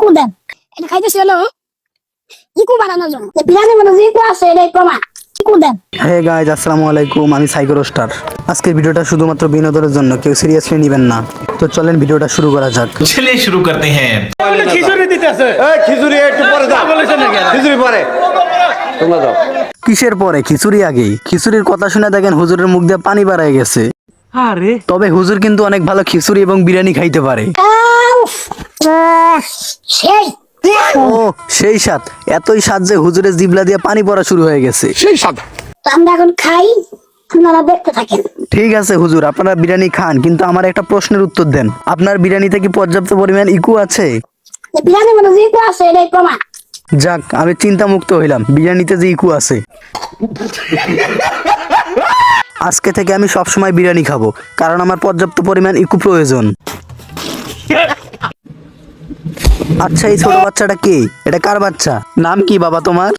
ইকু দেন। এটা খাইতেছি হলো ইকু বানানোর জন্য। বিরিয়ানি মানে যে ইকু আছে এটাই প্রমাণ। ইকু দেন। হে গাইজ, আসসালামু আলাইকুম। আমি সাইকো রোস্টার। আজকের ভিডিওটা শুধুমাত্র বিনোদনের জন্য, কেউ সিরিয়াসলি নেবেন না। তো চলেন ভিডিওটা শুরু করা যাক। चलिए शुरू करते हैं। খিচুড়ি দিতেছে। এই খিচুড়ি একটু পরে দাও। বলেছেন নাকি? খিচুড়ি পরে তোমরা দাও। কিসের পরে? খিচুড়ি আগেই। খিচুড়ির কথা শুনে দেখেন হুজুরের মুখ দিয়ে পানি বাড়ায় গেছে। আরে তবে হুজুর কিন্তু অনেক ভালো খিচুড়ি এবং বিরিয়ানি খাইতে পারে। উফ, সেই ও সেই স্বাদ, এতই স্বাদ যে হুজুরের জিবলা দিয়ে পানি পড়া শুরু হয়ে গেছে। তো আমরা এখন খাই, আপনারা দেখতে থাকেন। ঠিক আছে হুজুর, আপনারা বিরিয়ানি খান, কিন্তু আমার একটা প্রশ্নের উত্তর দেন। আপনার বিরিয়ানিতে কি পর্যাপ্ত পরিমাণ ইকু আছে? বিরিয়ানি মানে যে ইকু আছে এটাই প্রমাণ। যাক, আমি চিন্তা মুক্ত হইলাম বিরিয়ানিতে যে ইকু আছে। আজকে থেকে আমি সব সময় বিরিয়ানি খাবো, কারণ আমার পর্যাপ্ত পরিমাণ ইকু প্রয়োজন। আচ্ছা, এই ছোট বাচ্চাটা কে? এটা কার বাচ্চা? নাম কি বাবা তোমার?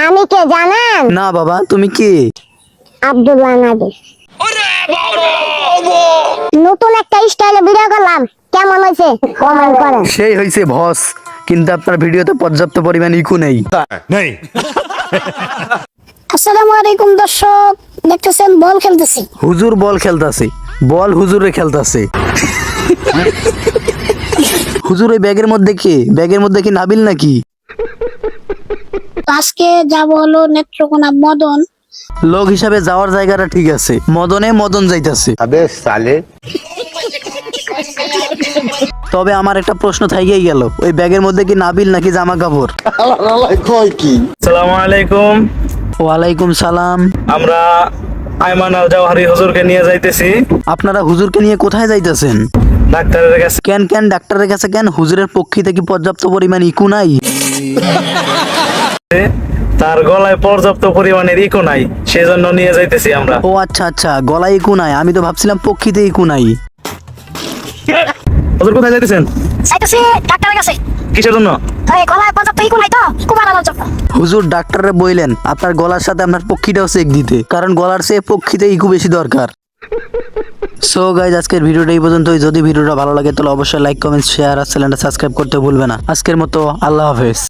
আমি কে জানেন? না বাবা, তুমি কে? আব্দুল্লাহ নাদির। নতুন একটা স্টাইলে ভিডিও করলাম, কেমন হয়েছে কমেন্ট করেন। সেই হইছে বস, কিন্তু আপনার ভিডিওতে পর্যাপ্ত পরিমাণ ইকু নেই। আসসালামু আলাইকুম দর্শক, দেখতেছেন বল খেলতেছি। হুজুর বল খেলতাছে, বল হুজুরে খেলতাছে। হুজুর এই ব্যাগের মধ্যে কে? ব্যাগের মধ্যে কি নাবিল নাকি? তো আজকে যাব হলো নেত্রকোনা মদন। লোক হিসাবে যাওয়ার জায়গাটা ঠিক আছে, মদনে মদন যাইতাছে। আবে সালে তবে আমার একটা প্রশ্ন থাইকেই গেল, ওই ব্যাগের মধ্যে কি নাবিল নাকি জামা কাপড়? কই কি আসসালামু আলাইকুম। ওয়ালাইকুম সালাম। আমরা আয়মান আল জাওহারি হুজুরকে নিয়ে যাইতেছি আপনারা হুজুরকে নিয়ে কোথায় যাইতেছেন? ডাক্তারের কাছে। কেন কেন ডাক্তারের কাছে কেন? হুজুরের পক্ষে কি পর্যাপ্ত পরিমাণ ইকু নাই? তার গলায় পর্যাপ্ত পরিমাণের ইকো নাই, সেজন্য নিয়ে যাইতেছি আমরা। ও আচ্ছা আচ্ছা, গলায় ইকু নাই, আমি তো ভাবছিলাম পক্ষীতে ইকু নাই। হুজুর কোথায় যাইতেছেন? চাইতেছি ডাক্তারের কাছে। কিসের জন্য? এই গলায় পর্যাপ্ত ইকু নাই তো, ইকু বানানোর জন্য। হুজুর ডাক্তারে বইলেন আপনার গলার সাথে আপনার পক্ষীটাও চেক দিতে, কারণ গলার চেয়ে পক্ষীতে ইকু বেশি দরকার। সো গাইজ, আজকের ভিডিওটা এই পর্যন্তই। যদি ভিডিওটা ভালো লাগে তাহলে অবশ্যই লাইক, কমেন্ট, শেয়ার আর চ্যানেলটা সাবস্ক্রাইব করতে ভুলবে না। আজকের মতো আল্লাহ হাফেজ।